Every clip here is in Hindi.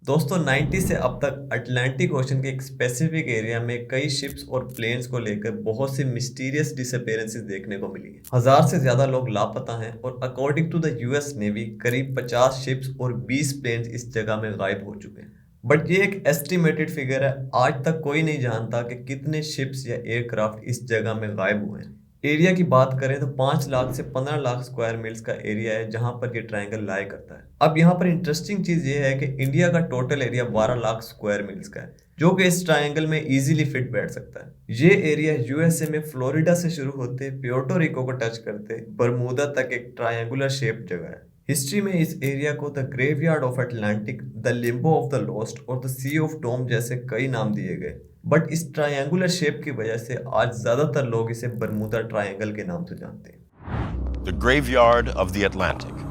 दोस्तों 90 से अब तक अटलांटिक ओशन के एक स्पेसिफिक एरिया में कई शिप्स और प्लेन्स को लेकर बहुत सी मिस्टीरियस डिसअपेरेंसेस देखने को मिली है। 1000 से ज्यादा लोग लापता हैं और according to the US navy करीब 50 शिप्स और 20 प्लेन्स इस जगह में गायब हो चुके हैं। बट ये एक एस्टिमेटेड फिगर है। आज तक कोई नहीं जानता कि कितने शिप्स या एयरक्राफ्ट इस जगह में गायब हुए हैं। एरिया की बात करें तो 5 लाख से 15 लाख स्क्वायर मील्स का एरिया है जहां पर ये ट्रायंगल लाई करता है। अब यहाँ पर इंटरेस्टिंग चीज ये है कि इंडिया का total area 12 lakh square meals का है, जो कि इस ट्रायंगल में इजीली फिट बैठ सकता है। ये एरिया यूएसए में फ्लोरिडा से शुरू होते पोर्टो रिको को टच करते बरमूदा तक एक ट्रायंगुलर शेप जगह है। हिस्ट्री में इस एरिया को the graveyard of Atlantic, the Limbo of the lost और द सी ऑफ टॉम जैसे कई नाम दिए गए। बट इस ट्रायंगुलर शेप की वजह से आज ज्यादातर लोग इसे बरमूदा ट्रायंगल के नाम से जानते हैं। The graveyard of the Atlantic,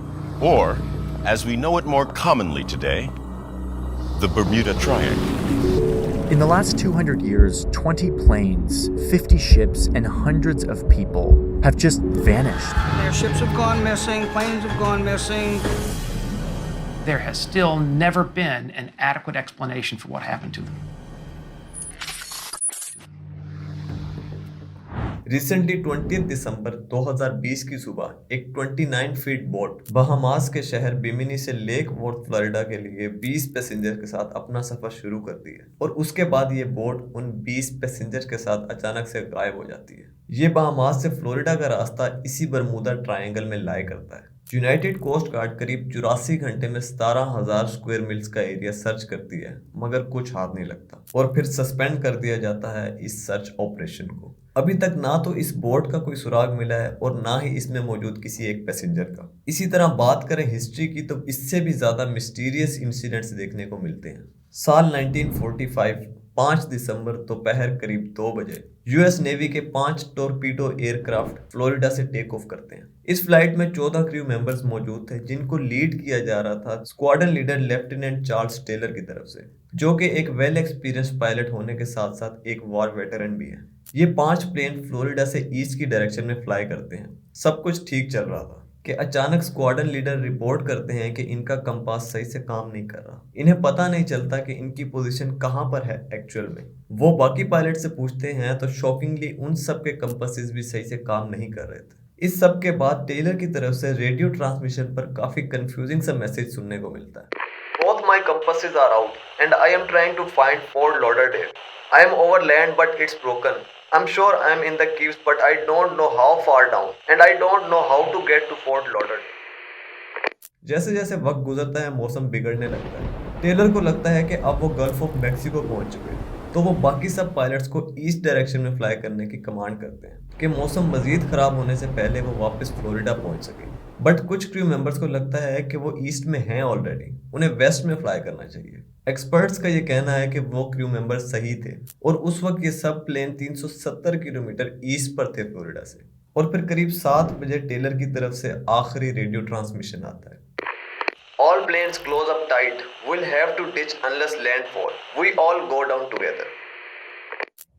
or as we know it more commonly today, the Bermuda Triangle. In the last 200 years, 20 planes, 50 ships, and hundreds of people have just vanished. Their ships have gone missing, planes have gone missing. There has still never been an adequate explanation for what happened to them. Recently 20 दिसंबर 2020 की सुबह एक 29 फीट बोट बहामास के शहर बिमिनी से लेक वर्थ फ्लोरिडा के लिए 20 पैसेंजर के साथ अपना सफर शुरू करती है और उसके बाद ये बोट उन 20 पैसेंजर के साथ अचानक से गायब हो जाती है। ये बहामास से फ्लोरिडा का रास्ता इसी बरमूदा ट्रायंगल में लाई करता है। यूनाइटेड कोस्ट गार्ड करीब 84 घंटे में 17,000 स्क्वायर मील्स का एरिया सर्च करती है, मगर कुछ हाथ नहीं लगता और फिर सस्पेंड कर दिया जाता है इस सर्च ऑपरेशन को। अभी तक ना तो इस बोट का कोई सुराग मिला है और ना ही इसमें मौजूद किसी एक पैसेंजर का। इसी तरह बात करें हिस्ट्री की तो इससे भी ज्यादा मिस्टीरियस इंसिडेंट्स देखने को मिलते हैं। साल 1945 5 दिसंबर दोपहर करीब 2 बजे यूएस नेवी के 5 टोरपीडो एयरक्राफ्ट फ्लोरिडा से टेक ऑफ करते हैं। इस फ्लाइट में 14 क्रू मेंबर्स मौजूद थे, जिनको लीड किया जा रहा था squadron leader lieutenant Charles Taylor की तरफ से, जो कि एक वेल एक्सपीरियंस पायलट होने के साथ साथ एक वॉर वेटरन भी है। ये 5 प्लेन फ्लोरिडा से ईस्ट की डायरेक्शन में फ्लाई करते हैं। सब कुछ ठीक चल रहा था कि अचानक स्क्वाड्रन लीडर रिपोर्ट करते हैं कि इनका कंपास सही से काम नहीं कर रहा। इन्हें पता नहीं चलता कि इनकी पोजीशन कहां पर है एक्चुअल में। वो बाकी पायलट से पूछते हैं तो शॉकिंगली उन सब के कंपासेस भी सही से काम नहीं कर रहे थे। इस सब के बाद टेलर की तरफ से रेडियो ट्रांसमिशन पर काफी कंफ्यूजिंग सा मैसेज सुनने को मिलता है। Both my compasses are out and I am trying to find Fort Lauderdale. I am over land but it's broken. I'm sure I'm in the Keys but I don't know how far down and I don't know how to get to Fort Lauderdale. जैसे जैसे वक्त गुजरता है मौसम बिगड़ने लगता है। टेलर को लगता है कि अब वो गल्फ ऑफ मैक्सिको पहुंच चुके हैं, तो वो बाकी सब पायलट्स को ईस्ट डायरेक्शन में फ्लाई करने की कमांड करते हैं कि मौसम मजीद खराब होने से पहले वो वापस फ्लोरिडा पहुंच सके। बट कुछ क्रू मेंबर्स को लगता है कि वो ईस्ट में हैं ऑलरेडी, उन्हें वेस्ट में फ्लाई करना चाहिए। एक्सपर्ट्स का ये कहना है कि वो क्रू मेंबर्स सही थे और उस वक्त ये सब प्लेन 370 किलोमीटर ईस्ट पर थे फ्लोरिडा से। और फिर करीब 7 बजे टेलर की तरफ से आखिरी रेडियो ट्रांसमिशन आता है। All planes close up tight. We'll have to ditch unless landfall. We all go down together.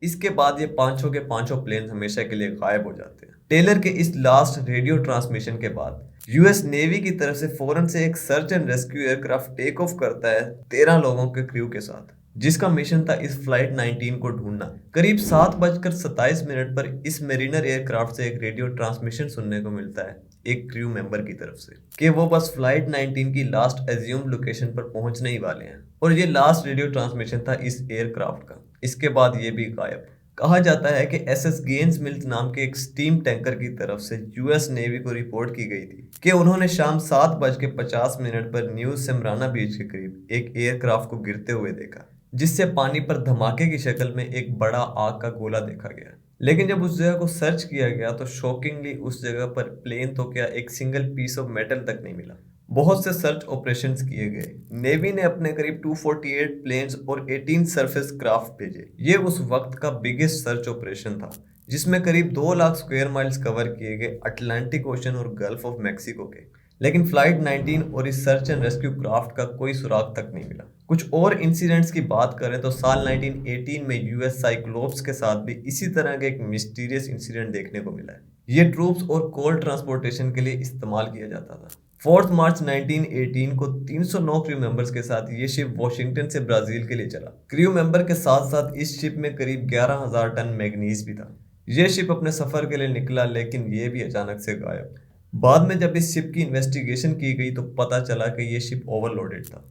इसके बाद ये पांचों के पांचों प्लेन हमेशा के लिए गायब हो जाते हैं। टेलर के इस लास्ट रेडियो ट्रांसमिशन के बाद यूएस नेवी की तरफ से फौरन से एक search and rescue aircraft take off करता है 13 लोगों के क्रू के साथ, जिसका मिशन था इस फ्लाइट 19 को ढूंढना। करीब 7:27 पर इस मेरिनर एयरक्राफ्ट से एक रेडियो ट्रांसमिशन सुनने को मिलता है एक क्रू मेंबर की तरफ से कि वो बस फ्लाइट 19 की लास्ट एज्यूम लोकेशन पर पहुंचने ही वाले हैं। और ये लास्ट रेडियो ट्रांसमिशन था इस एयरक्राफ्ट का। इसके बाद ये भी गायब। कहा जाता है कि एसएस गेन्स मिल्स नाम के एक स्टीम टैंकर की तरफ से यूएस नेवी को रिपोर्ट की गई थी कि उन्होंने शाम 7:50 पर न्यू सिमराना बीच के करीब एक एयरक्राफ्ट को गिरते हुए देखा, जिससे पानी पर धमाके की शक्ल में एक बड़ा आग का गोला देखा गया। लेकिन जब उस जगह को सर्च किया गया तो शॉकिंगली उस जगह पर प्लेन तो क्या एक सिंगल पीस ऑफ मेटल तक नहीं मिला। बहुत से सर्च ऑपरेशंस किए गए। नेवी ने अपने करीब 248 प्लेन्स और 18 सरफेस क्राफ्ट भेजे। ये उस वक्त का बिगेस्ट सर्च ऑपरेशन था, जिसमें करीब 2 लाख स्क्वायर माइल्स कवर किए गए अटलांटिक ओशन और गल्फ ऑफ मैक्सिको के। लेकिन फ्लाइट 19 और इस सर्च एंड रेस्क्यू क्राफ्ट का कोई सुराग तक नहीं मिला। कुछ और इंसिडेंट्स की बात करें तो साल 1918 में यूएस साइक्लोप्स के साथ भी इसी तरह का एक मिस्टीरियस इंसिडेंट देखने को मिला है। ये ट्रूप्स और कोल ट्रांसपोर्टेशन के लिए इस्तेमाल किया जाता था। 4 मार्च 1918 को 309 क्रू मेंबर्स के साथ ये शिप वॉशिंगटन से ब्राजील के लिए चला। क्रू मेंबर के साथ साथ इस शिप में करीब 11,000 टन मैग्नीज भी था। ये शिप अपने सफर के लिए निकला, लेकिन ये भी अचानक से गायब। बाद में जब इस शिप की इन्वेस्टिगेशन की गई तो पता चला कि ये शिप ओवरलोडेड था।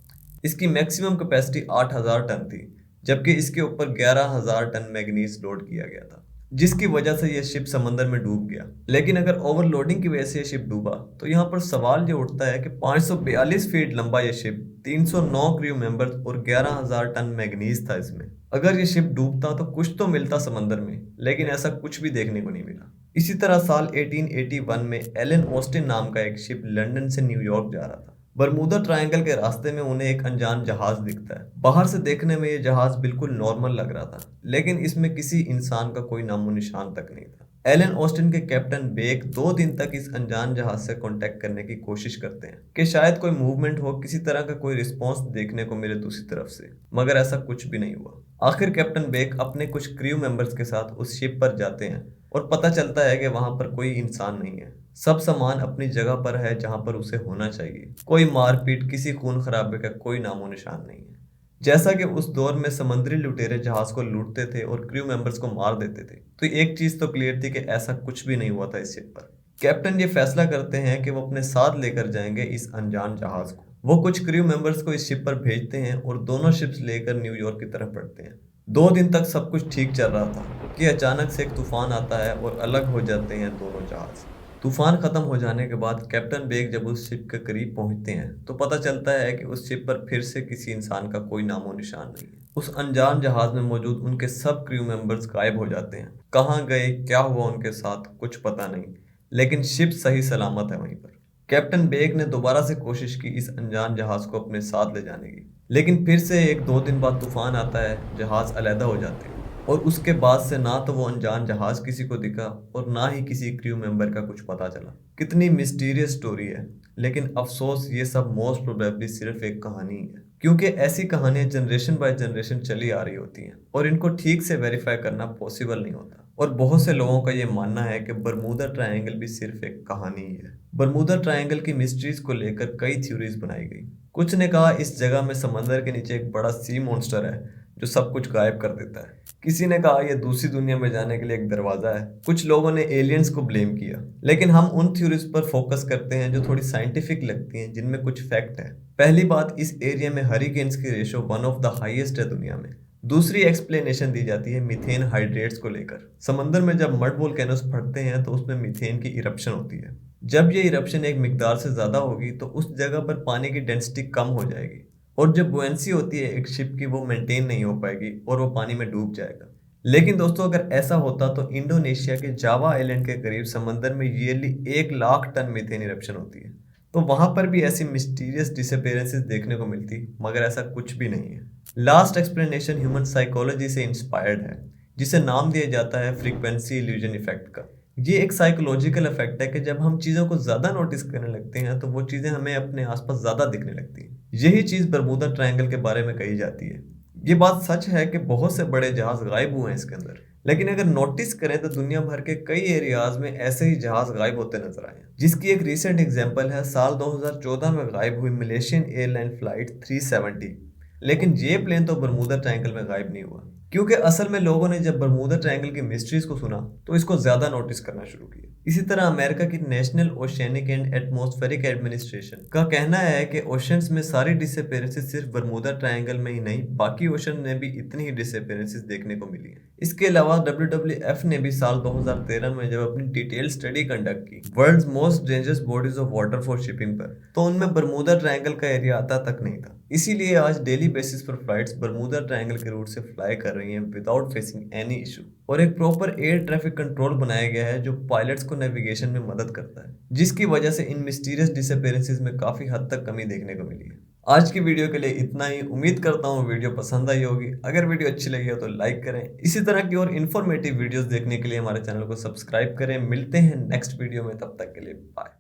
इसकी मैक्सिमम कैपेसिटी 8,000 टन थी, जबकि इसके ऊपर 11,000 टन मैग्नीज लोड किया गया था, जिसकी वजह से यह शिप समंदर में डूब गया। लेकिन अगर ओवरलोडिंग की वजह से यह शिप डूबा तो यहाँ पर सवाल ये उठता है कि 542 फीट लंबा यह शिप, 309 क्रू मेंबर्स और 11,000 टन मैग्नीज था इसमें। अगर ये शिप डूबता तो कुछ तो मिलता समंदर में, लेकिन ऐसा कुछ भी देखने को नहीं मिला। इसी तरह साल 1881 में एलन ऑस्टिन नाम का एक शिप लंदन से न्यूयॉर्क जा रहा था। बरमूदा ट्रायंगल के रास्ते में उन्हें एक अनजान जहाज दिखता है। बाहर से देखने में यह जहाज बिल्कुल नॉर्मल लग रहा था, लेकिन इसमें किसी इंसान का कोई नामो निशान तक नहीं था। एलन ऑस्टिन के कैप्टन बेक 2 दिन तक इस अनजान जहाज से कांटेक्ट करने की कोशिश करते हैं कि शायद कोई मूवमेंट हो, किसी तरह का कोई रिस्पॉन्स देखने को मिले दूसरी तरफ से, मगर ऐसा कुछ भी नहीं हुआ। आखिर कैप्टन बेक अपने कुछ क्रू मेंबर्स के साथ उस शिप पर जाते हैं और पता चलता है कि वहां पर कोई इंसान नहीं है। सब सामान अपनी जगह पर है जहां पर उसे होना चाहिए। कोई मारपीट, किसी खून खराबे का कोई नामो निशान नहीं है। जैसा कि उस दौर में समुद्री लुटेरे जहाज को लूटते थे और क्रू मेंबर्स को मार देते थे, तो एक चीज तो क्लियर थी कि ऐसा कुछ भी नहीं हुआ था इस शिप पर। कैप्टन ये फैसला करते हैं कि वो अपने साथ लेकर जाएंगे इस अनजान जहाज को। वो कुछ क्रू मेंबर्स को इस शिप पर भेजते हैं और दोनों शिप्स लेकर न्यूयॉर्क की तरफ बढ़ते हैं। 2 दिन तक सब कुछ ठीक चल रहा था कि अचानक से एक तूफान आता है और अलग हो जाते हैं दोनों जहाज। तूफान खत्म हो जाने के बाद कैप्टन बेक जब उस शिप के करीब पहुंचते हैं तो पता चलता है कि उस शिप पर फिर से किसी इंसान का कोई नामो निशान नहीं है। उस अनजान जहाज में मौजूद उनके सब क्रू मेंबर्स गायब हो जाते हैं। कहाँ गए, क्या हुआ उनके साथ, कुछ पता नहीं, लेकिन शिप सही सलामत है वहीं पर। कैप्टन बेक ने दोबारा से कोशिश की इस अनजान जहाज को अपने साथ ले जाने की, लेकिन फिर से 1-2 दिन बाद तूफान आता है, जहाज अलहदा हो जाते हैं और उसके बाद से ना तो वो अनजान जहाज किसी को दिखा और ना ही किसी क्रू मेंबर का कुछ पता चला। कितनी मिस्टीरियस स्टोरी है, लेकिन अफसोस ये सब मोस्ट प्रोबेबली सिर्फ एक कहानी है, क्योंकि ऐसी कहानियां जनरेशन बाय जनरेशन चली आ रही होती हैं और इनको ठीक से वेरीफाई करना पॉसिबल नहीं होता। और बहुत से लोगों का ये मानना है कि बरमूदा ट्रायंगल भी सिर्फ एक कहानी ही है। बरमूदा ट्रायंगल की मिस्ट्रीज को लेकर कई थ्योरीज बनाई गई। कुछ ने कहा इस जगह में समंदर के नीचे एक बड़ा सी मॉन्स्टर है जो सब कुछ गायब कर देता है। किसी ने कहा यह दूसरी दुनिया में जाने के लिए एक दरवाजा है। कुछ लोगों ने एलियंस को ब्लेम किया, लेकिन हम उन थ्योरीज पर फोकस करते हैं जो थोड़ी साइंटिफिक लगती हैं, जिनमें कुछ फैक्ट है। पहली बात, इस एरिया में हरिकेन्स की रेशो 1 ऑफ द हाईएस्ट है दुनिया में। दूसरी एक्सप्लेनेशन दी जाती है मीथेन हाइड्रेट्स को लेकर। समंदर में जब मड वोल्केनोस फटते हैं तो उसमें मीथेन की इरप्शन होती है। जब ये इरप्शन एक मिकदार से ज्यादा होगी तो उस जगह पर पानी की डेंसिटी कम हो जाएगी और जब बुएंसी होती है एक शिप की, वो मेंटेन नहीं हो पाएगी और वो पानी में डूब जाएगा। लेकिन दोस्तों, अगर ऐसा होता तो इंडोनेशिया के जावा आइलैंड के करीब समंदर में yearly 1 lakh ton methane eruption होती है, तो वहां पर भी ऐसी मिस्टीरियस डिसअपीयरेंसेस देखने को मिलती, मगर ऐसा कुछ भी नहीं है। लास्ट एक्सप्लेनेशन ह्यूमन साइकोलॉजी से इंस्पायर्ड है, जिसे नाम दिया जाता है फ्रीक्वेंसी इल्यूजन इफेक्ट का। ये एक साइकोलॉजिकल इफेक्ट है कि जब हम चीज़ों को ज़्यादा नोटिस करने लगते हैं तो वो चीज़ें हमें अपने आसपास ज़्यादा दिखने लगती हैं। यही चीज़ बरमूदा ट्रायंगल के बारे में कही जाती है। ये बात सच है कि बहुत से बड़े जहाज गायब हुए हैं इसके अंदर, लेकिन अगर नोटिस करें तो दुनिया भर के कई एरियाज में ऐसे ही जहाज गायब होते नजर आए हैं, जिसकी एक रिसेंट एग्जांपल है साल 2014 में गायब हुई मलेशियन एयरलाइन फ्लाइट 370। लेकिन ये प्लेन तो बरमूदा ट्रायंगल में गायब नहीं हुआ, क्योंकि असल में लोगों ने जब बरमूदा ट्रायंगल की मिस्ट्रीज को सुना तो इसको ज्यादा नोटिस करना शुरू किया। इसी तरह अमेरिका की national oceanic and atmospheric administration का कहना है कि ओशंस में सारी डिसअपीयरेंसेस सिर्फ बरमूदा ट्रायंगल में ही नहीं, बाकी ओशन में भी इतनी ही डिसअपीयरेंसेस देखने को मिली है। इसके अलावा WWF ने भी साल 2013 में जब अपनी डिटेल स्टडी कंडक्ट की world's most dangerous bodies of water for shipping पर, तो उनमें बरमूदा ट्रायंगल का एरिया आता तक नहीं था। इसीलिए आज डेली बेसिस पर फ्लाइट्स बरमूदा ट्रायंगल के रूट से फ्लाई कर रही हैं विदाउट फेसिंग एनी इशू। और एक प्रॉपर एयर ट्रैफिक कंट्रोल बनाया गया है जो पायलट्स को नेविगेशन में मदद करता है, जिसकी वजह से इन मिस्टीरियस डिसअपीयरेंसेस में काफी हद तक कमी देखने को मिली है। आज की वीडियो के लिए इतना ही। उम्मीद करता हूँ वीडियो पसंद आई होगी। अगर वीडियो अच्छी लगी हो तो लाइक करें। इसी तरह की और इन्फॉर्मेटिव वीडियोस देखने के लिए हमारे चैनल को सब्सक्राइब करें। मिलते हैं नेक्स्ट वीडियो में, तब तक के लिए बाय।